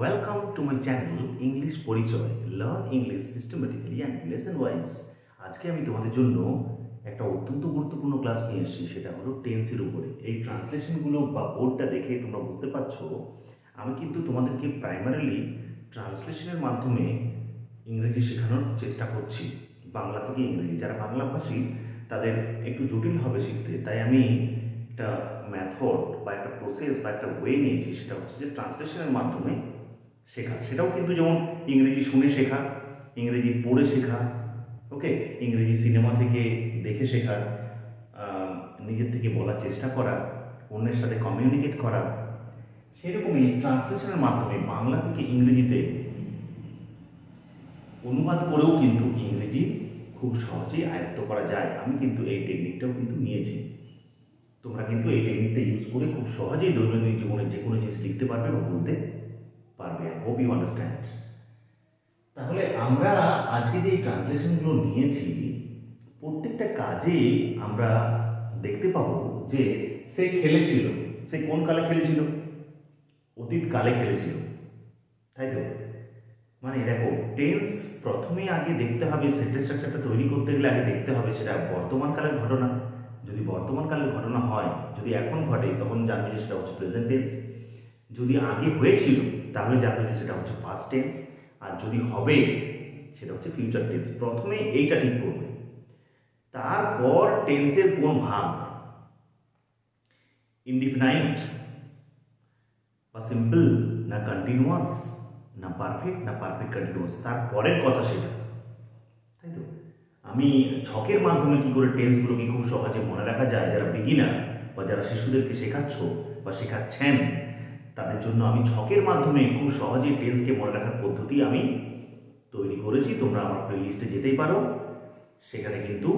Welcome to my channel English পরিচয়, learn English systematically and lesson wise. আজকে আমি তোমাদের জন্য একটা অত্যন্ত গুরুত্বপূর্ণ ক্লাস নিয়ে এসেছি, সেটা হলো টেন্সের উপরে। এই ট্রান্সলেশনগুলো বা বোর্ডটা দেখে তোমরা বুঝতে পারছো আমি কিন্তু তোমাদেরকে প্রাইমারিলি ট্রান্সলেশনের মাধ্যমে ইংরেজি শেখানোর চেষ্টা করছি, বাংলা থেকে ইংরেজি। যারা বাংলাভাষী তাদের একটু জটিল হবে শিখতে, তাই আমি একটা মেথড বা একটা প্রসেস বা একটা ওয়ে নিয়েছি, সেটা হচ্ছে যে ট্রান্সলেশনের মাধ্যমে শেখা। সেটাও কিন্তু যেমন ইংরেজি শুনে শেখা, ইংরেজি পড়ে শেখা, ওকে, ইংরেজি সিনেমা থেকে দেখে শেখা, নিজের থেকে বলার চেষ্টা করা, অন্যের সাথে কমিউনিকেট করা। সেরকমই ট্রান্সলেশনের মাধ্যমে বাংলা থেকে ইংরেজিতে অনুবাদ করেও কিন্তু ইংরেজি খুব সহজেই আয়ত্ত করা যায়। আমি কিন্তু এই টেকনিকটাও কিন্তু নিয়েছি। তোমরা কিন্তু এই টেকনিকটা ইউজ করে খুব সহজেই দৈনন্দিন জীবনে যে কোনো জিনিস লিখতে পারবে বা বলতে পারবে। I hope you understand. তাহলে আমরা আজকে যে ট্রান্সলেশনগুলো নিয়েছি, প্রত্যেকটা কাজেই আমরা দেখতে পাবো যে সে খেলেছিল। সে কোন কালে খেলেছিল? অতীত কালে খেলেছিল, তাই তো? মানে দেখো, টেন্স প্রথমে আগে দেখতে হবে, সেন্টেন্স স্ট্রাকচারটা তৈরি করতে গেলে আগে দেখতে হবে সেটা বর্তমান কালের ঘটনা। যদি বর্তমান কালের ঘটনা হয়, যদি এখন ঘটে, তখন জানবে যে সেটা হচ্ছে প্রেজেন্ট টেন্স। যদি আগে হয়েছিল তাহলে জানবে যে সেটা হচ্ছে পাস্ট টেন্স। আর যদি হবে সেটা হচ্ছে ফিউচার টেন্স। প্রথমে এইটা ঠিক করবে, তারপর টেন্সের কোন ভাগ, ইনডিফিনাইট বা সিম্পল, না কন্টিনিউয়াস, না পারফেক্ট, না পারফেক্ট কন্টিনিউয়াস, তারপরের কথা সেটা, তাই তো? আমি ছকের মাধ্যমে কি করে টেন্সগুলোকে খুব সহজে মনে রাখা যায়, যারা বিগিনার বা যারা শিশুদেরকে শেখাচ্ছ বা শেখাচ্ছেন তাদের জন্য আমি ছকের মাধ্যমে খুব সহজে টেন্সকে মনে রাখার পদ্ধতি আমি তৈরি করেছি। তোমরা আমার প্লেলিস্টে যেতেই পারো, সেখানে কিন্তু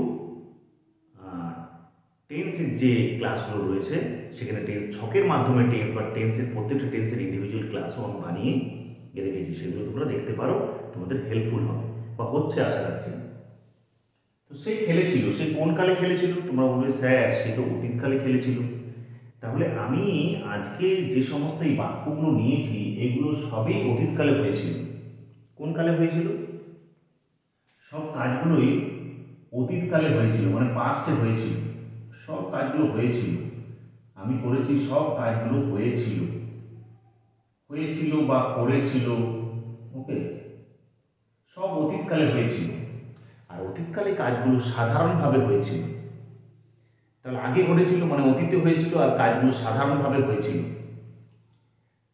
টেন্সের যে ক্লাসগুলো রয়েছে সেখানে টেন্স ছকের মাধ্যমে টেন্স বা টেন্সের প্রত্যেকটা টেন্সের ইন্ডিভিজুয়াল ক্লাসও আমি বানিয়ে রেখেছি। সেগুলো তোমরা দেখতে পারো, তোমাদের হেল্পফুল হবে বা হচ্ছে আশা রাখছি। তো সে খেলেছিল, সে কোন কালে খেলেছিল? তোমরা বলবে স্যার সে তো অতীতকালে খেলেছিল। তাহলে আমি আজকে যে সমস্ত এই বাক্যগুলো নিয়েছি এগুলো সবই অতীতকালে হয়েছিল। কোন কালে হয়েছিল? সব কাজগুলোই অতীতকালে হয়েছিল, মানে পাস্টে হয়েছিল। সব কাজগুলো হয়েছিল, আমি করেছি, সব কাজগুলো হয়েছিল, হয়েছিল বা করেছিল, ওকে, সব অতীতকালে হয়েছিল। আর অতীতকালে কাজগুলো সাধারণভাবে হয়েছিল। তাহলে আগে ঘটেছিল মানে অতীতে হয়েছিল, আর কাজগুলো সাধারণভাবে হয়েছিল।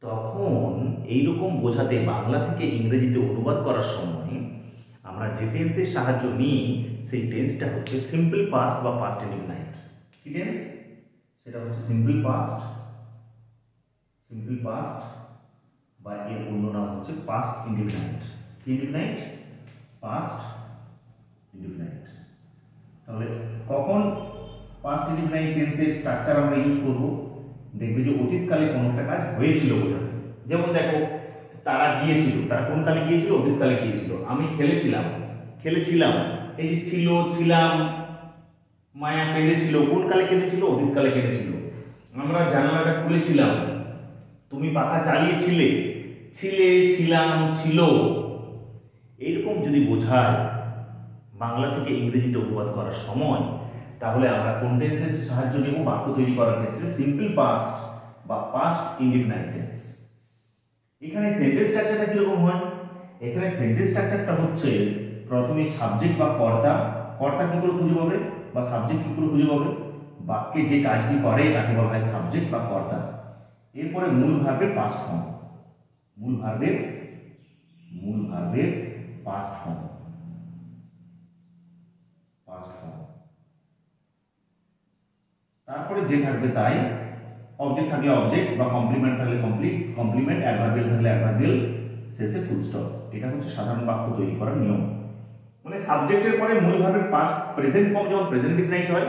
তখন এইরকম বোঝাতে বাংলা থেকে ইংরেজিতে অনুবাদ করার সময় আমরা যে টেন্সের সাহায্য নিই সেই টেন্সটা হচ্ছে সিম্পল পাস্ট বা পাস্ট ইনডিফিনাইট। কি টেন্স? সেটা হচ্ছে সিম্পল পাস্ট, সিম্পল পাস্ট, বা এর অন্য নাম হচ্ছে পাস্ট ইনডিফিনাইট। কি ইনডিফিনাইট? Past indefinite. তাহলে কখন পাস্ট ইনডিফিনাইট টেন্সের স্ট্রাকচার আমরা ইউজ করব? দেখবে যে অতীতকালে কোনো একটা কাজ হয়েছিল বোঝাতে। যেমন দেখো, তারা গিয়েছিল, তারা কোন কালে গিয়েছিল? অতীতকালে গিয়েছিল। আমি খেলেছিলাম, খেলেছিলাম, এই যে ছিল, ছিলাম। মায়া কেঁদেছিল, কোন কালে কেঁদেছিল? অতীতকালে কেঁদেছিল। আমরা জানালাটা খুলেছিলাম, তুমি পাখা চালিয়েছিলে, ছিলে, ছিলাম, ছিল। এইরকম যদি বোঝায় বাংলা থেকে ইংরেজিতে অনুবাদ করার সময়, তাহলে আমরা কোন টেন্সের সাহায্য নেব বাক্য তৈরি করার ক্ষেত্রে? সিম্পল পাস্ট বা পাস্ট ইনডিফিনাইট টেন্স। এখানে সেন্টেন্স স্ট্রাকচারটা কিরকম হয়? এখানে সেন্টেন্স স্ট্রাকচারটা হচ্ছে প্রথমে সাবজেক্ট বা কর্তা। কর্তা কি করে খুঁজে পাবে বা সাবজেক্ট কি করে খুঁজে পাবে? বাক্যে যে কাজটি করে তাকে বলা হয় সাবজেক্ট বা কর্তা। এরপরে মূল ভার্বের পাস্ট ফর্ম, মূল ভার্বের পাস্ট ফর্ম, পাস্ট ফর্ম। তারপরে যে থাকবে তাই, অবজেক্ট থাকলে অবজেক্ট বা কমপ্লিমেন্ট থাকলে কমপ্লিমেন্ট, অ্যাডভার্বিয়াল থাকলে অ্যাডভার্বিয়াল, শেষে ফুল স্টপ। এটা হচ্ছে সাধারণ বাক্য তৈরি করার নিয়ম। মানে সাবজেক্টের পরে মূল ভার্বের পাস্ট প্রেজেন্ট ফর্ম যেমন প্রেজেন্ট ইনডিফিনাইট হয়,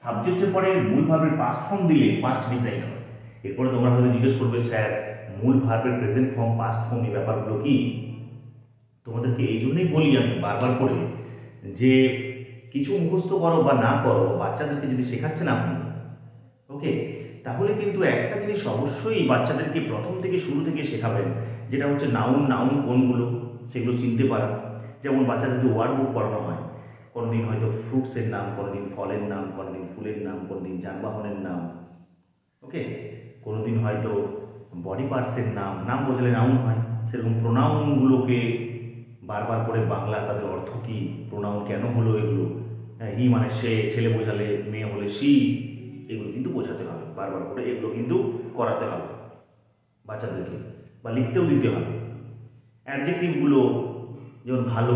সাবজেক্টের পরে মূল ভার্বের পাস্ট ফর্ম দিলে পাস্ট ইনডিফিনাইট হয়। এরপরে তোমরা হয়তো জিজ্ঞেস করবে স্যার মূল ভার্বের প্রেজেন্ট ফর্ম, পাস্ট ফর্ম এই ব্যাপারগুলো কি? তোমাদেরকে এই জন্যই বলি আমি বারবার করে যে কিছু মুখস্থ করো বা না করো, বাচ্চাদেরকে যদি শেখাচ্ছেন আপনি, ওকে, তাহলে কিন্তু একটা জিনিস অবশ্যই বাচ্চাদেরকে প্রথম থেকে শুরু থেকে শেখাবেন, যেটা হচ্ছে নাউন কোনগুলো সেগুলো চিনতে পারা। যেমন বাচ্চাদেরকে ওয়ার্ড বুক পড়ানো হয়, কোনোদিন হয়তো ফ্রুটসের নাম, কোনোদিন ফলের নাম, কোনোদিন ফুলের নাম, কোনোদিন যানবাহনের নাম, ওকে, কোনোদিন হয়তো বডি পার্টসের নাম বোঝালে নাউন হয়, সেরকম প্রোনাউনগুলোকে বারবার করে বাংলা তাদের অর্থ কী, প্রোনাউন কেন হলো এগুলো, হি মানে সে, ছেলে বোঝালে মেয়ে হলে সি, এগুলো কিন্তু বোঝাতে হবে বারবার করে, এগুলো কিন্তু করাতে হবে বাচ্চাদেরকে, বা লিখতেও দিতে হবে। অ্যাডজেক্টিভগুলো যেমন ভালো,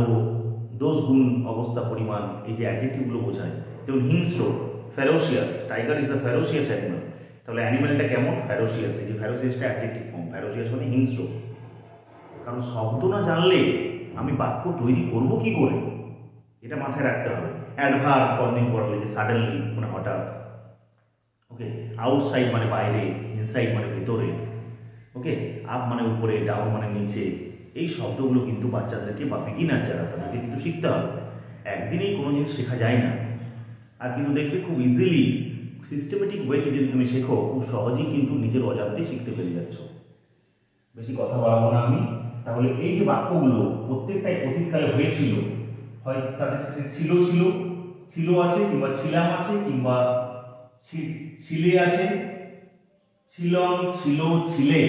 দোষ, গুণ, অবস্থা, পরিমাণ, এই যে অ্যাডজেক্টিভগুলো বোঝায়, যেমন হিংস্র, ফেরোসিয়াস, টাইগার ইজ আ ফেরোসিয়াস অ্যানিমাল, তাহলে অ্যানিমালটা কেমন, ফেরোসিয়াস, এই যে ফেরোসিয়াসটা অ্যাডজেক্টিভ ফর্ম, ফেরোসিয়াস মানে হিংস্র। কারণ শব্দ না জানলে আমি বাক্য তৈরি করব কি করে, এটা মাথায় রাখতে হবে। অ্যাডভার্ব কর্নিং পড়ালে যে সাডেনলি মানে হঠাৎ, ওকে, আউটসাইড মানে বাইরে, ইনসাইড মানে ভেতরে, ওকে, আপ মানে উপরে, ডাউন মানে নিচে, এই শব্দগুলো কিন্তু বাচ্চাদেরকে বা বিগিনার যারা তাদেরকে কিন্তু শিখতে হবে। একদিনেই কোনো জিনিস শেখা যায় না, আর কিন্তু দেখবে খুব ইজিলি সিস্টেমেটিক ওয়েতে যদি তুমি শেখো, খুব সহজেই কিন্তু নিজের অজান্তেই শিখতে পেরে যাচ্ছ। বেশি কথা বলবো না আমি। তাহলে এই যে বাক্যগুলো প্রত্যেকটাই অতীতকালে হয়েছিল, হয় তাদের ছিল ছিল ছিল আছে, কিংবা ছিলাম আছে, কিংবা ছিলে আছে, ছিলম, ছিল, ছিলে,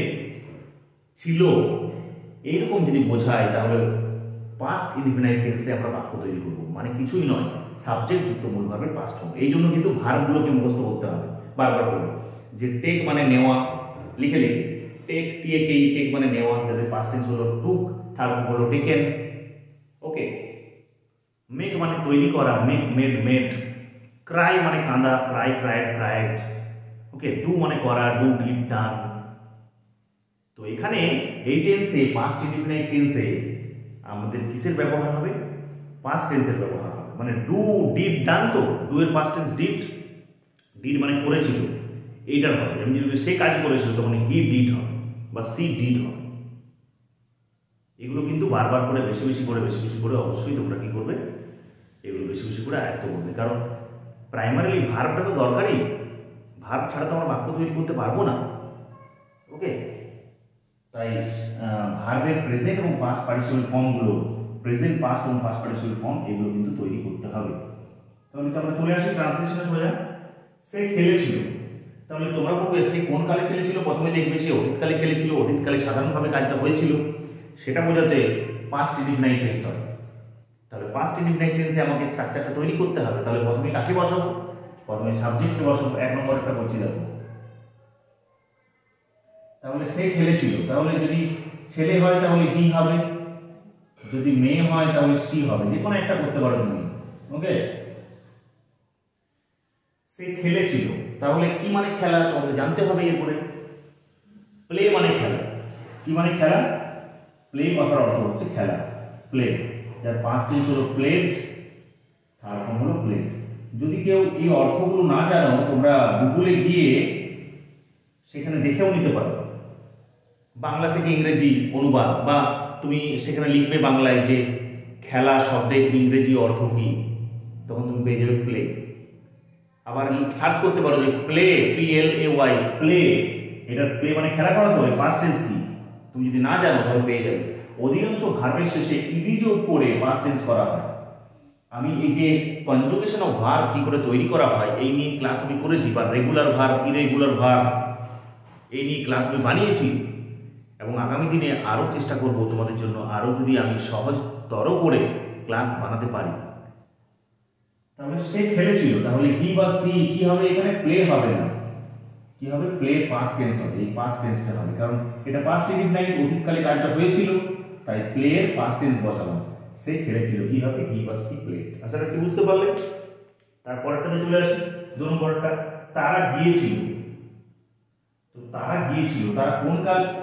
ছিল, এইরকম যদি বোঝায় তাহলে পাস্ট ইনডিফিনাইট টেন্সে আমরা বাক্য তৈরি করব, মানে কিছুই নয়, সাবজেক্ট যুক্ত মূল ভার্বের পাস্ট ফর্ম। এই জন্য কিন্তু ভার্বগুলোকে মুখস্থ করতে হবে বারবার করে, যে টেক মানে নেওয়া, লিখে টেক, টিএকে, টেক মানে নেওয়া, যাদের পাস্ট টেন্স হলো টুক, থার্ড হলো টেকেন, ওকে। মেক মানে তৈরি করা, মেক, মেড, মেড। ক্রাই মানে কাঁদা, Cry, cried, cried, okay. Do মানে করা, ডু, ডিড, ডান। তো এখানে এই টেন্সে, পাস্ট ইনডিফিনাইট টেন্সে আমাদের কিসের ব্যবহার হবে, পাস্ট টেন্সের ব্যবহার হবে, মানে ডু, ডিড, ডান। তো ডু এর পাস্ট টেন্স ডিড, ডিড মানে করেছিল, এইটার হবে। এমনি যদি সে কাজ করেছিল তখন হি ডিড হবে, বা সি ডিড হবে। এগুলো কিন্তু বারবার করে বেশি বেশি করে অবশ্যই তোমরা কি করবে, এগুলো বেশি বেশি করে আয়ত্ত করবে। কারণ প্রাইমারিলি ভার্বটা তো দরকারই, ভার্ব ছাড়া তো আমরা বাক্য তৈরি করতে পারবো না, ওকে। তাই ভার্বের প্রেজেন্ট এবং পাস্ট পার্টিসিপল ফর্মগুলো, প্রেজেন্ট, পাস্ট এবং পাস্ট পার্টিসিপল ফর্ম, এগুলো কিন্তু তৈরি করতে হবে। তাহলে তো আমরা চলে আসি ট্রান্সলেশনে সোজা। সে খেলেছিল, তাহলে তোমরা বলবে সে কোন কালে খেলেছিল, প্রথমে দেখবে সে অতীতকালে খেলেছিল, অতীতকালে সাধারণভাবে কাজটা হয়েছিল, সেটা বোঝাতে পাস্ট ইনডিফিনাইট টেন্স হয়। তাহলে পাস্ট ইনডিফিনাইট টেন্সে আমাকে স্ট্রাকচারটা তৈরি করতে হবে। তাহলে প্রথমে কাকে বসাবো, প্রথমে সাবজেক্টকে বসাবো, এক নম্বরটা করছি দেখো। তাহলে সে খেলেছিল, তাহলে যদি ছেলে হয় তাহলে হি হবে, যদি মেয়ে হয় তাহলে সি হবে, যে কোনো একটা করতে পারো তুমি, ওকে। সে খেলেছিল, তাহলে কি মানে খেলা, তোমাকে জানতে হবে এরপরে। প্লে মানে খেলা, কি মানে খেলা, প্লে কথার অর্থ হচ্ছে খেলা, প্লে, যার পাস্ট টেন্স হলো প্লেড, থার্ড ফর্ম হলো প্লেড। যদি কেউ এই অর্থগুলো না জানো, তোমরা গুগলে গিয়ে সেখানে দেখেও নিতে পারো, বাংলা থেকে ইংরেজি অনুবাদ, বা তুমি সেখানে লিখবে বাংলায় যে খেলা শব্দের ইংরেজি অর্থ কি, তখন তুমি পেয়ে যাবে প্লে। আবার সার্চ করতে পারো যে প্লে, PLAY, প্লে, এটা প্লে মানে খেলা করা, তো পাস্ট টেন্স কি তুমি যদি না জানো তাহলে পেয়ে যাবে। অধিকাংশ ভার্বের শেষে ইডি যোগ করে পাস্ট টেন্স করা হয়। আমি এই যে কনজুগেশন অফ ভার্ব কি করে তৈরি করা হয় এই নিয়ে ক্লাস আমি করেছি, বা রেগুলার ভার্ব, ইরেগুলার ভার্ব, এই নিয়ে ক্লাস আমি বানিয়েছি, এবং আগামী দিনে আরও চেষ্টা করব তোমাদের জন্য আরও যদি আমি সহজতর করে ক্লাস বানাতে পারি। তাহলে সে খেলেছিল, তাহলে হি বা সি কি হবে, এখানে প্লে হবে না, কি হবে, প্লে পাস্ট টেন্স হবে, এই পাস্ট টেন্সটা হবে, কারণ এটা পাস্ট ইনডিফিনাইট, অতীতকালে কাজটা হয়েছিল, তাই প্লে এর পাস্ট টেন্স বসালাম। সে খেলেছিল, কি হবে, হি বা সি প্লে। আশা রাখছি বুঝতে পারলে। তারপরটাতে চলে আসি, 2 নম্বরটা, তারা গিয়েছিল। তো তারা গিয়েছিল, তারা কোন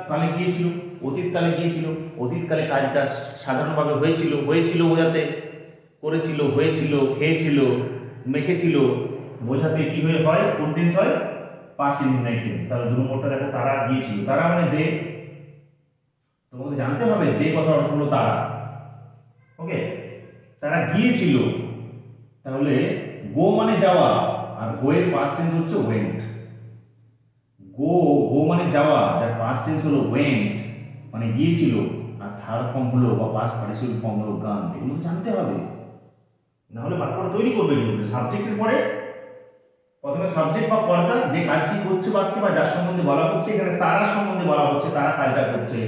কালে গিয়েছিল, অতীতকালে গিয়েছিল, অতীতকালে কাজটা সাধারণভাবে হয়েছিল, হয়েছিল বোঝাতে করেছিল, হয়েছিল, খেয়েছিল, মেখেছিল বোঝাতে কি হয়ে হয়, কোন টেন্স হয়, পাস্ট ইনডিফিনাইট টেন্স। তাহলে 2 নম্বরটা দেখো, তারা গিয়েছিল, তারা মানে দে, তোমাকে জানতে হবে দে কথার অর্থ হলো তারা, ওকে। তারা গিয়েছিল, তাহলে গো মানে যাওয়া, আর গো এর পাস্ট টেন্স হচ্ছে ওয়েন্ট, গো, গো মানে যাওয়া, যার পাস্ট টেন্স হলো ওয়েন্ট মানে গিয়েছিল, আর থার্ড ফর্ম হলো বা পাস্ট পার্টিসিপল ফর্ম হলো গান। এগুলো জানতে হবে, না হলে বাক্যটা তৈরি করবে কি করে? সাবজেক্টের পরে প্রথমে সাবজেক্ট বা কর্তা, যে কাজটি করছে বাক্যে বা যার সম্বন্ধে বলা হচ্ছে, এখানে তারা সম্বন্ধে বলা হচ্ছে, তারা কাজটা করছে,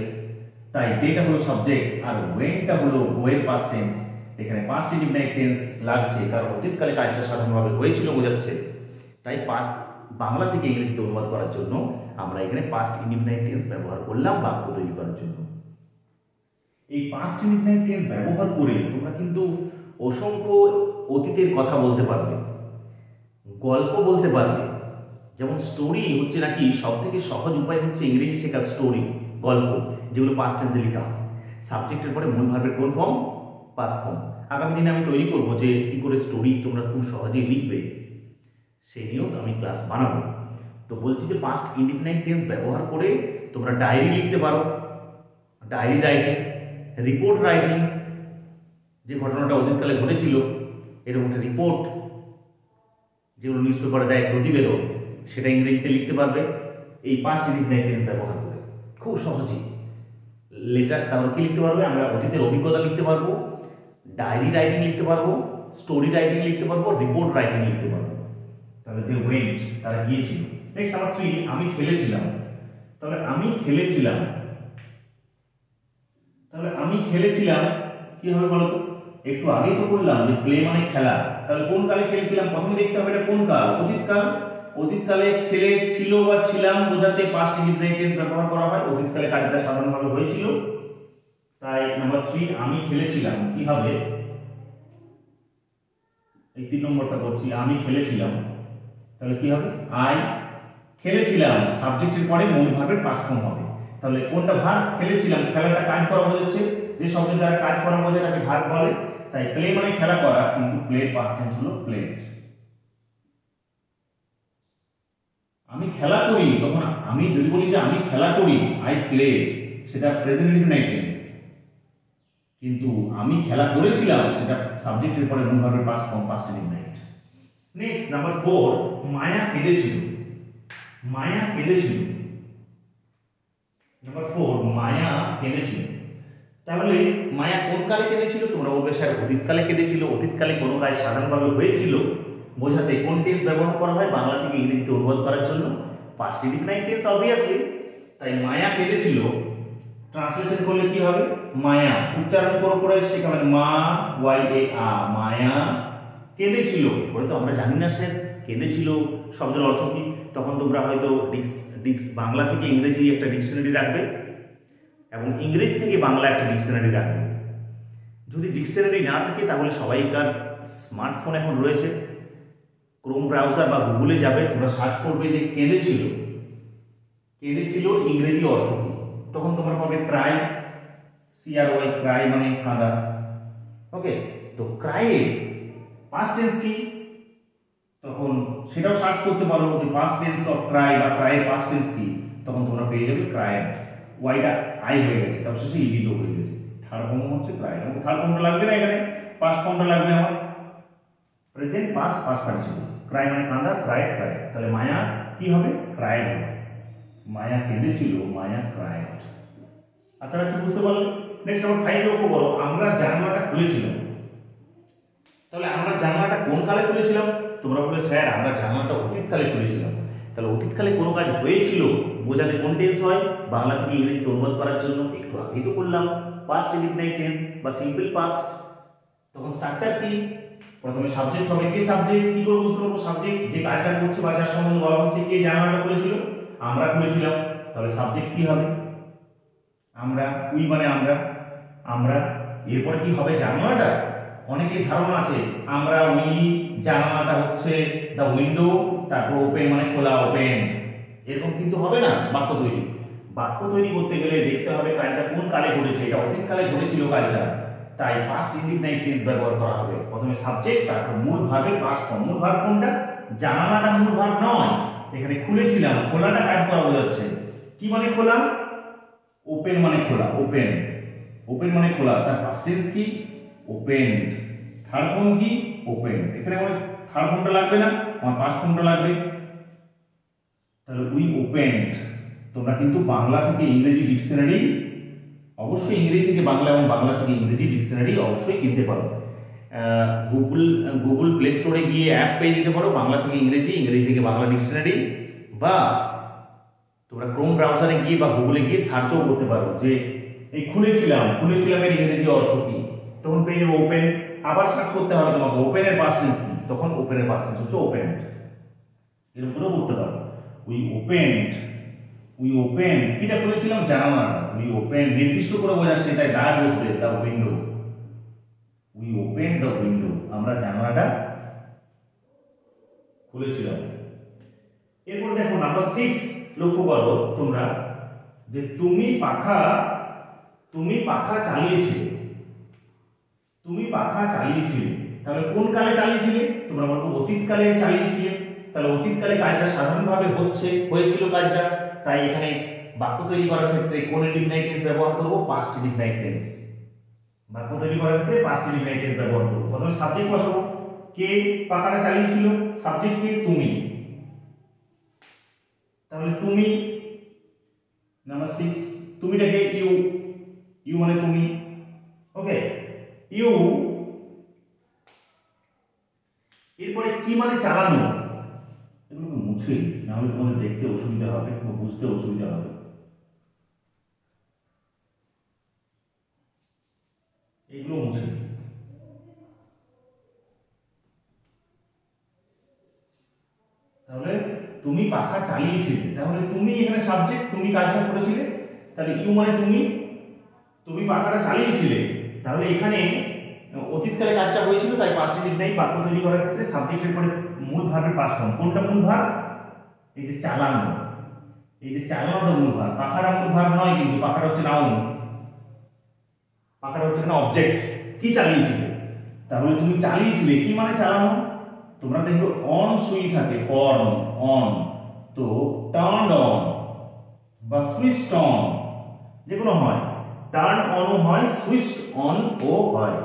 তাই দেটা হলো সাবজেক্ট আর ওয়েনটা হলো গোয়ের পাস্ট টেন্স। এখানে পাস্ট ইনডিফিনাইট টেন্স লাগছে কারণ অতীতকালে কাজটা সাধারণভাবে হয়েছিল বোঝাচ্ছে, তাই পাস্ট বাংলা থেকে ইংরেজিতে অনুবাদ করার জন্য আমরা এখানে পাস্ট ইনডিফিনাইট টেন্স ব্যবহার করলাম বাক্য তৈরি করার জন্য। এই পাস্ট ইনডিফিনাইট টেন্স ব্যবহার করে তোমরা কিন্তু অসংখ্য অতীতের কথা বলতে পারবে, গল্প বলতে পারবে। যেমন স্টোরি হচ্ছে নাকি সব থেকে সহজ উপায় হচ্ছে ইংরেজি শেখার, স্টোরি গল্প, যেগুলো পাস্ট টেন্সে লেখা হয়। সাবজেক্টের পরে মূল ভার্বের কোন ফর্ম? Past form. আগামী দিনে আমি তৈরি করব যে কি করে স্টোরি তোমরা খুব সহজেই লিখবে, সেই নিয়েও তো আমি ক্লাস বানাবো। তো বলছি যে পাস্ট ইনডিফিনাইট টেন্স ব্যবহার করে তোমরা ডায়েরি লিখতে পারো, ডায়েরি রাইটিং, রিপোর্ট রাইটিং, যে ঘটনাটা অতীতকালে ঘটেছিল এরকম একটা রিপোর্ট, যেগুলো নিউজ পেপারে দেয় প্রতিবেদন, সেটা ইংরেজিতে লিখতে পারবে এই পাস্ট ইনডিফিনাইট টেন্স ব্যবহার করে খুব সহজেই। লেটার তারপর কি লিখতে পারবে? আমরা অতীতের অভিজ্ঞতা লিখতে পারবো, ডায়েরি রাইটিং লিখতে পারবো, স্টোরি রাইটিং লিখতে পারবো, রিপোর্ট রাইটিং লিখতে পারবো। তাহলে দে ওয়েন্ট, তারা গিয়েছিল। নেক্সট নাম্বার 3, আমি খেলেছিলাম। তাহলে আমি খেলেছিলাম, তাহলে আমি খেলেছিলাম কি হবে বলো তো? একটু আগেই তো বললাম যে প্লে মানে খেলা, তাহলে কোন কালে খেলেছিলাম প্রথমে দেখতে হবে, এটা কোন কাল? অতীতকাল। অতীতকালে ছেলে ছিল বা ছিলাম বোঝাতে পাস্ট ইনডিফিনাইট টেন্স ব্যবহার করা হয়, অতীতকালে কাজটা সাধারণভাবে হয়েছিল। তাই নাম্বার 3 আমি খেলেছিলাম কি হবে? এই 3 নম্বরটা করছি, আমি খেলেছিলাম, তাহলে কি হবে? আই খেলেছিলাম, সাবজেক্টের পরে মূল ভার্বের পাস্ট ফর্ম হবে। তাহলে কোনটা ভার্ব? খেলেছিলাম, খেলাটা কাজ করা বোঝাচ্ছে, যে শব্দের দ্বারা কাজ করা বোঝায় তাকে ভার্ব বলে। তাই প্লে মানে খেলা করা, কিন্তু প্লের পাস্ট টেন্স হলো প্লেড। আমি খেলা করি, তখন আমি যদি বলি যে আমি খেলা করি, আই প্লে, সেটা প্রেজেন্ট ইনডিফিনাইট টেন্স। কিন্তু আমি খেলা করেছিলাম, সেটা সাবজেক্টের পরে মূল ভার্বের past form, past indefinite. Next number 4, মায়া কেঁদেছিল। মায়া কেঁদেছিল। নাম্বার 4, মায়া কেঁদেছিল। তাহলে মায়া কোন কালে কেঁদেছিল? তোমরা বলবে স্যার অতীতকালে কেঁদেছিল। অতীতকালে কোনো কাজ সাধারণভাবে হয়েছিল বোঝাতে কোন টেন্স ব্যবহার করা হয় বাংলা থেকে ইংরেজিতে অনুবাদ করার জন্য? Past indefinite tense obviously. তাই মায়া কেঁদেছিল ট্রান্সলেশন করলে কি হবে? মায়া, উচ্চারণ করে শেখাবেন, মা ওয়াই এ আ, মায়া কেঁদেছিল। বলে তো আমরা জানি না স্যার কেঁদেছিল শব্দের অর্থ কি, তখন তোমরা হয়তো বাংলা থেকে ইংরেজি একটা ডিকশনারি রাখবে এবং ইংরেজি থেকে বাংলা একটা ডিকশনারি রাখবে। যদি ডিকশনারি না থাকে তাহলে সবাইকার স্মার্টফোন এখন রয়েছে, ক্রোম ব্রাউজার বা গুগলে যাবে, তোমরা সার্চ করবে যে কেঁদেছিল, কেঁদেছিল ইংরেজি অর্থ কি, তখন তোমরা পাবে ক্রাই, CRY, ক্রাই মানে কাঁদা। ওকে, তো ক্রাইয়ের পাস্ট টেন্স কি, তখন সেটাও সার্চ করতে পারো যে পাস্ট টেন্স অফ ক্রাই বা ক্রাইয়ের পাস্ট টেন্স কি, তখন তোমরা পেয়ে যাবে ক্রাইড। ওয়াইটা আই হয়ে গেছে, তার শেষে ইডি যোগ হয়ে গেছে, থার্ড ফর্ম হচ্ছে ক্রাইড। এবং থার্ড ফর্মটা লাগবে না, এখানে পাস্ট ফর্মটা লাগবে আমার present past past participle. Cry মানে কাঁদা, ক্রাইড ক্রাইড। তাহলে মায়া কি হবে? ক্রাইড হবে। মায়া কেঁদেছিল, মায়া ক্রাইড। আচ্ছা কি বুঝতে পারলে? নেক্সট নাম্বার 5 লক্ষ্য করো, আমরা জানালাটা খুলেছিলাম। তাহলে আমরা জানালাটা কোন কালে খুলেছিলাম? তোমরা বলে স্যার আমরা জানালাটা অতীতকালে খুলেছিলাম। তাহলে অতীতকালে কোনো কাজ হয়েছিল বোঝাতে কোন টেন্স হয় বাংলা থেকে ইংরেজিতে অনুবাদ করার জন্য? একটু আগেই তো বললাম পাস্ট ইনডিফিনাইট টেন্স বা সিম্পল পাস্ট। তখন স্ট্রাকচার কি? প্রথমে সাবজেক্ট হবে, কে সাবজেক্ট, কি করে বুঝতে পারবো সাবজেক্ট? যে কাজটা করছে বা যার সম্বন্ধে বলা হচ্ছে, কে জানালাটা খুলেছিল? আমরা খুলেছিলাম। তাহলে সাবজেক্ট কি হবে? আমরা, উই মানে আমরা, আমরা। এরপরে কি হবে? জানালাটা। অনেকের ধারণা আছে আমরা উই, জানালাটা হচ্ছে দা উইন্ডো, তারপর ওপেন মানে খোলা, ওপেন। এরকম কিন্তু হবে না বাক্য তৈরি। বাক্য তৈরি করতে গেলে দেখতে হবে কাজটা কোন কালে ঘটেছে, এটা অতীতকালে ঘটেছিল কাজটা, তাই পাস্ট ইনডিফিনাইট টেন্স ব্যবহার করা হবে। প্রথমে সাবজেক্ট, তারপর মূল ভার্বের পাস্ট ফর্ম। মূল ভার্ব কোনটা? জানালাটা মূল ভার্ব নয়, এখানে খুলেছিলাম, খোলাটা কাজ করা বোঝাচ্ছে। কি মানে খোলা? ওপেন মানে খোলা, ওপেন। ওপেন মানে খোলা, তার পাস্ট টেন্স কি? ওপেনড। থার্ড ফর্ম কি? ওপেন। এখানে মানে থার্ড ফর্মটা লাগবে না, আমার পাস্ট ফর্মটা লাগবে। তাহলে উই ওপেন্ড, তোমরা কিন্তু বাংলা থেকে ইংরেজি ডিকশনারি অবশ্যই, ইংরেজি থেকে বাংলা এবং বাংলা থেকে ইংরেজি ডিকশনারি অবশ্যই কিনতে পারো। গুগল প্লে স্টোরে গিয়ে অ্যাপ পেয়ে যেতে পারো, বাংলা থেকে ইংরেজি, ইংরেজি থেকে বাংলা ডিকশনারি, বা তোমরা ক্রোম ব্রাউজারে গিয়ে বা গুগলে গিয়ে সার্চও করতে পারো যে এই খুলেছিলাম এর ইংরেজি অর্থ কি, তখন পেয়ে যাবে ওপেন। আবার সার্চ করতে হবে তোমাকে ওপেনের পাস্ট টেন্স কি, তখন ওপেনের পাস্ট টেন্স হচ্ছে ওপেন্ড। এর উপরেও বলতে পারো উই ওপেন কিটা খুলেছিলাম, জানালাটা। উই ওপেন নির্দিষ্ট করে বোঝাচ্ছে, তাই দা বসবে, the window. We open the window, আমরা জানালাটা খুলেছিলাম। এরপর দেখো নাম্বার 6, লক্ষ্য করো তোমরা যে তুমি পাখা চালিয়েছিলে। তাহলে কোন কালে চালিয়েছিলে? তোমরা বলবো অতীতকালে চালিয়েছিলে। তাহলে অতীতকালে কাজটা সাধারণভাবে হয়েছিল কাজটা, তাই এখানে বাক্য তৈরি করার ক্ষেত্রে কোন ইনডিফিনাইট টেন্স ব্যবহার করব? Past indefinite tense. বাক্য তৈরি করার ক্ষেত্রে পাস্ট ইনডিফিনাইট টেন্স ব্যবহার করব। প্রথমে সাবজেক্ট বসাবো, কে পাখাটা চালিয়েছিল? সাবজেক্ট কে? তুমি। তাহলে তুমি, নাম্বার 6, তুমিটাকে ইউ মানে তুমি। ওকে, ইউ। এরপরে কি মানে চালানো, এগুলো মুছে, না হলে তোমাদের দেখতে অসুবিধা হবে বা বুঝতে অসুবিধা হবে। এগুলো মুছে। তাহলে তুমি পাখা চালিয়েছিলে, তাহলে তুমি এখানে সাবজেক্ট, তুমি কাজটা করেছিলে। তাহলে ইউ মানে তুমি পাখাটা চালিয়েছিলে। তাহলে এখানে অতীতকালে কাজটা হয়েছিল, তাই পাস্ট ইনডিফিনাইট বাক্য তৈরি করার ক্ষেত্রে সাবজেক্টের পরে মূল ভার্বের পাস্ট ফর্ম। কোনটা মূল ভার্ব? এই যে চালানো, চালানোটা মূল ভার্ব। পাখাটা মূল ভার্ব নয়, কিন্তু পাখাটা হচ্ছে নাউন, পাখাটা হচ্ছে না অবজেক্ট। কি চালিয়েছিলে? তাহলে তুমি চালিয়েছিলে, কি মানে চালানো? তোমরা দেখো অন সুই থাকে, অন, তো টার্ন অন বা সুইচড অন যেকোনো হয়, টার্ন অনও হয়, সুইচড অন ও হয়।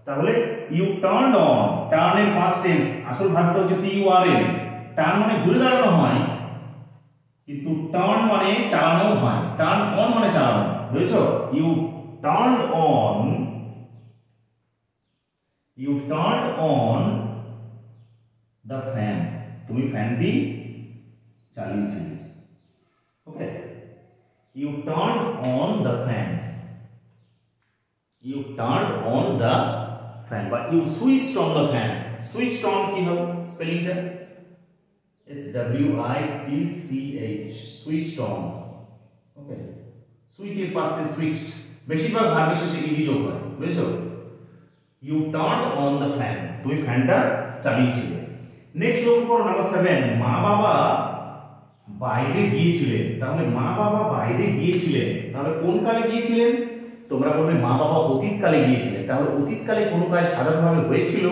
তাহলে ইউ টার্নড অন, টার্ন এর পাস্ট টেন্স, আসল ভার্বটা হচ্ছে TURN। টার্ন মানে ঘুরে দাঁড়ানো হয়, কিন্তু টার্ন মানে চালানো হয়। টার্ন অন মানে চালানো, বুঝেছো? You turned on the fan, তুমি ফ্যানটি চালিয়েছিলে। Okay, you turned on the fan, বা you switched on the fan. Switched on কি হবে স্পেলিংটা? SWITCH, switched on. ওকে, সুইচের পাস্ট টেন্স সুইচড, বেশিরভাগ ভার্বের শেষে ইডি যোগ হয়, বুঝেছো? You turned on the fan, তুমি ফ্যানটা চালিয়েছিলে। নেক্সট লক্ষ্য করো নাম্বার 7, মা বাবা বাইরে গিয়েছিলেন। তাহলে মা বাবা বাইরে গিয়েছিলেন, তাহলে কোন কালে গিয়েছিলেন? তোমরা বলবে মা বাবা অতীতকালে গিয়েছিলেন। তাহলে অতীতকালে কোনো কাজ সাধারণভাবে হয়েছিল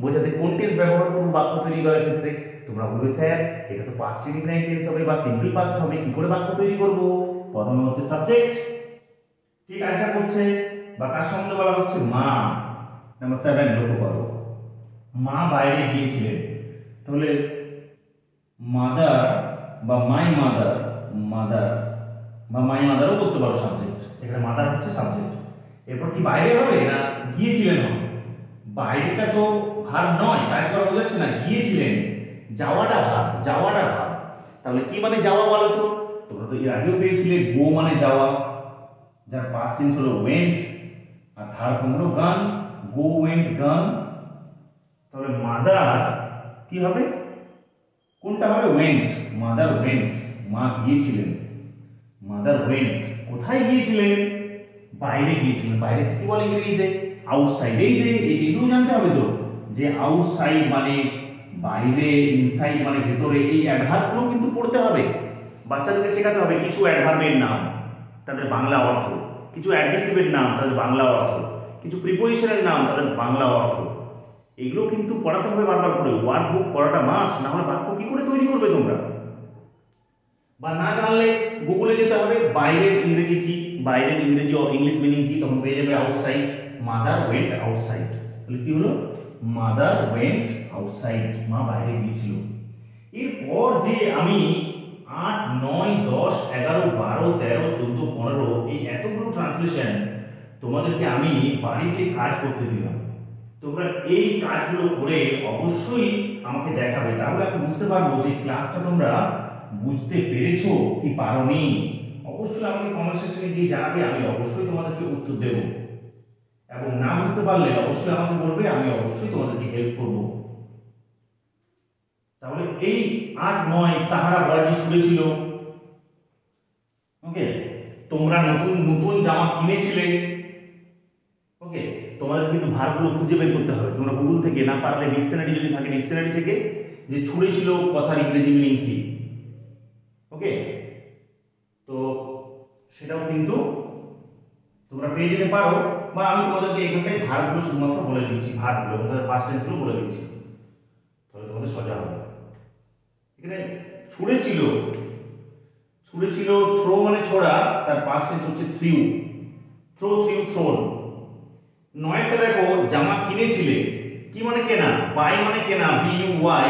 বোঝাতে কোন টেন্স ব্যবহার করব বাক্য তৈরি করার ক্ষেত্রে? তোমরা বলবে স্যার এটা তো পাস্ট ইনডিফিনাইট টেন্স হবে বা সিম্পল পাস্ট হবে, কি করে বাক্য তৈরি করব? প্রথমে হচ্ছে সাবজেক্ট, কি কাজটা করছে বা কার সম্বন্ধে বলা হচ্ছে? মা। নাম্বার 7 লক্ষ্য করো, মা বাইরে গিয়েছিলেন। তাহলে মাদার বা মাই মাদার, বা মাই মাদারও করতে পারো সাবজেক্ট, এখানে মাদার হচ্ছে সাবজেক্ট। এরপর কি বাইরে হবে না গিয়েছিলেন হবে? বাইরেটা তো ভার্ব নয়, কাজ করা বোঝাচ্ছে না, গিয়েছিলেন, যাওয়াটা ভার্ব, তাহলে কি মানে যাওয়া বলো তো? তোমরা তো এর আগেও পেয়েছিলে গো মানে যাওয়া, যার পাস্ট টেন্স হলো ওয়েন্ট, আর থার্ড ফর্ম হলো গান, গো ওয়েন্ট গান। তাহলে মাদার কি হবে? কোনটা হবে? ওয়েন্ট, মাদার ওয়েন্ট, মা গিয়েছিলেন, মাদার ওয়েন্ট। কোথায় গিয়েছিলেন? বাইরে গিয়েছিলেন। বাইরে কি বলে ইংরেজিতে? আউটসাইড। এইগুলো জানতে হবে তো, যে আউটসাইড মানে বাইরে, ইনসাইড মানে ভেতরে। এই অ্যাডভার্বগুলো কিন্তু পড়তে হবে, বাচ্চাদেরকে শেখাতে হবে। কিছু অ্যাডভার্বের নাম, তাদের বাংলা অর্থ, কিছু অ্যাডজেক্টিভের নাম, তাদের বাংলা অর্থ, কিছু প্রিপোজিশনের নাম, তাদের বাংলা অর্থ। এগুলো কিন্তু পড়াতে হবে বারবার করে। ওয়ার্ড বুক পড়াটা মাস্ট, না হলে বাক্য কি করে তৈরি করবে তোমরা? বা না জানলে গুগলে যেতে হবে, বাইরের ইংরেজি কি, বাইরের ইংরেজি ইংলিশ মিনিং কি, তখন পেয়ে যাবে আউটসাইড। মাদার ওয়েন্ট আউটসাইড, তাহলে কি হলো? মাদার ওয়েন্ট আউটসাইড, মা বাইরে গিয়েছিল। এরপর যে আমি 8, 9, 10, 11, 12, 13, 14, 15 এই এতগুলো ট্রান্সলেশন তোমাদেরকে আমি বাড়িতে কাজ করতে দিলাম। তোমরা এই কাজগুলো করে অবশ্যই আমাকে দেখাবে, তাহলে আমি বুঝতে পারবো যে ক্লাসটা তোমরা বুঝতে পেরেছো কি পারোনি। অবশ্যই আমাকে কমেন্ট সেকশনে গিয়ে জানাবে, আমি অবশ্যই তোমাদেরকে উত্তর দেব। এবং না বুঝতে পারলে অবশ্যই আমাকে বলবে, আমি অবশ্যই তোমাদেরকে হেল্প করব। তাহলে এই 8, 9 তাহারা বয়সে ছুটেছিল। ওকে, তোমরা নতুন নতুন জামা কিনেছিলে। ওকে, তোমাদের কিন্তু ভার্বগুলো খুঁজে বের করতে হবে। তোমরা গুগল থেকে, না পারলে ডিকশনারি যদি থাকে ডিকশনারি থেকে, যে ছুড়েছিল কথার ইংরেজি মিনিং কি। ওকে, তো সেটাও কিন্তু তোমরা পেয়ে যেতে পারো, বা আমি তোমাদেরকে এখানটায় ভার্বগুলো শুধুমাত্র বলে দিচ্ছি, ভার্বগুলো তাদের পাস্ট টেন্সগুলো বলে দিচ্ছি, তাহলে তোমাদের সোজা হবে। এখানে ছুড়েছিল, ছুড়েছিল থ্রো মানে ছোড়া, তার পাস্ট টেন্স হচ্ছে থ্রিউ, থ্রো, থ্রিউ, থ্রোন। 9টা দেখো জামা কিনেছিলে, কি মানে কেনা, বাই মানে কেনা, BUY,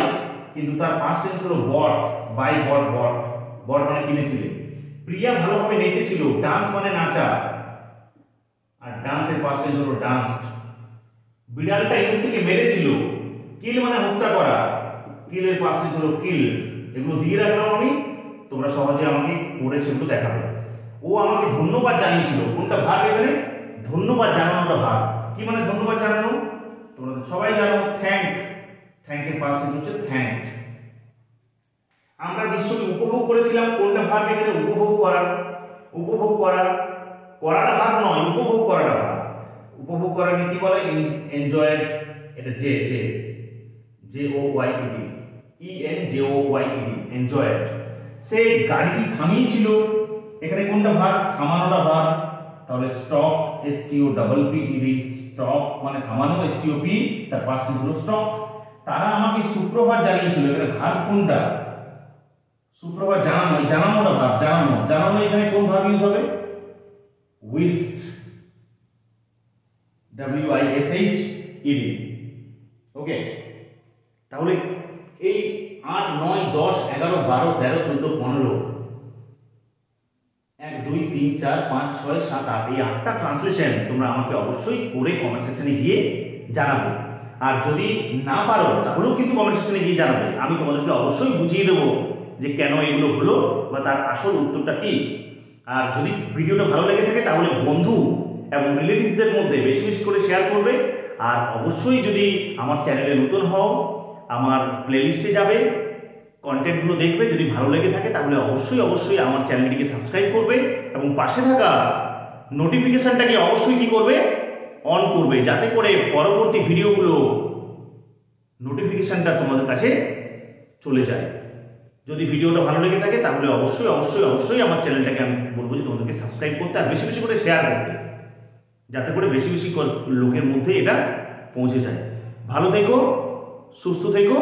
কিন্তু তার পাস্ট টেন্স হলো বট, বাই বট, বট, বট মানে কিনেছিলে। প্রিয়া ভালোভাবে নেচেছিল, ডান্স মানে নাচা, আর ডান্সের পাস্ট টেন্স হলো ডান্স। বিড়ালটা ইঁদুরটিকে মেরেছিল, কিল মানে হত্যা করা, কিলের পাস্ট টেন্স হলো কিল। এগুলো দিয়ে রাখলাম আমি, তোমরা সহজে আমাকে পড়ে সেগুলো দেখাবে। ও আমাকে ধন্যবাদ জানিয়েছিল, কোনটা ভার্ব এখানে, ধন্যবাদ জানানোটা ভার্ব। কি মানে ধন্যবাদ জানানো, তোমরা সবাই জানো থ্যাঙ্ক, থ্যাঙ্কের পাস্ট টেন্স হচ্ছে থ্যাঙ্কড। আমরা দৃশ্যটি উপভোগ করেছিলাম, কোনটা ভার্ব এখানে, উপভোগ করা, উপভোগ করা, করাটা ভার্ব নয়, উপভোগ করাটা ভার্ব। উপভোগ করাকে কি বলে, এনজয়েড, এটা J, J, JOYED, ENJOYED, enjoyed. সে গাড়িটি থামিয়েছিল, এখানে কোনটা ভার্ব, থামানোটা ভার্ব, তাহলে স্টপ, STOPPED, স্টপ মানে থামানো, STOP, তার পাস্ট টেন্স হলো স্টপ। তারা আমাকে সুপ্রভাত জানিয়েছিল, এখানে ভার্ব কোনটা, সুপ্রভাত জানানো, জানানোটা ভার্ব, জানানো, জানানো এখানে কোন ভার্ব ইউজ হবে, উইশড, WISHED। ওকে, তাহলে এই 8, 9, 10, 11, 12, 13, 14, 15, 1, 2, 3, 4, 5, 6, 7, 8 এই 8টা ট্রান্সলেশন তোমরা আমাকে অবশ্যই করে কমেন্ট সেকশনে গিয়ে জানাবে। আর যদি না পারো তাহলেও কিন্তু কমেন্ট সেকশনে গিয়ে জানাবে, আমি তোমাদেরকে অবশ্যই বুঝিয়ে দেবো যে কেন এগুলো হলো বা তার আসল উত্তরটা কি। আর যদি ভিডিওটা ভালো লেগে থাকে তাহলে বন্ধু এবং রিলেটিভসদের মধ্যে বেশি বেশি করে শেয়ার করবে। আর অবশ্যই যদি আমার চ্যানেলে নতুন হও, আমার প্লেলিস্টে যাবে, কন্টেন্টগুলো দেখবে, যদি ভালো লেগে থাকে তাহলে অবশ্যই অবশ্যই আমার চ্যানেলটিকে সাবস্ক্রাইব করবে এবং পাশে থাকা নোটিফিকেশনটাকে অবশ্যই কি করবে, অন করবে, যাতে করে পরবর্তী ভিডিওগুলো নোটিফিকেশনটা তোমাদের কাছে চলে যায়। যদি ভিডিওটা ভালো লেগে থাকে তাহলে অবশ্যই অবশ্যই অবশ্যই আমার চ্যানেলটাকে আমি বলবো যে তোমাদেরকে সাবস্ক্রাইব করতে আর বেশি বেশি করে শেয়ার করতে, যাতে করে বেশি বেশি লোকের মধ্যে এটা পৌঁছে যায়। ভালো থেকো, সুস্থ থেকো।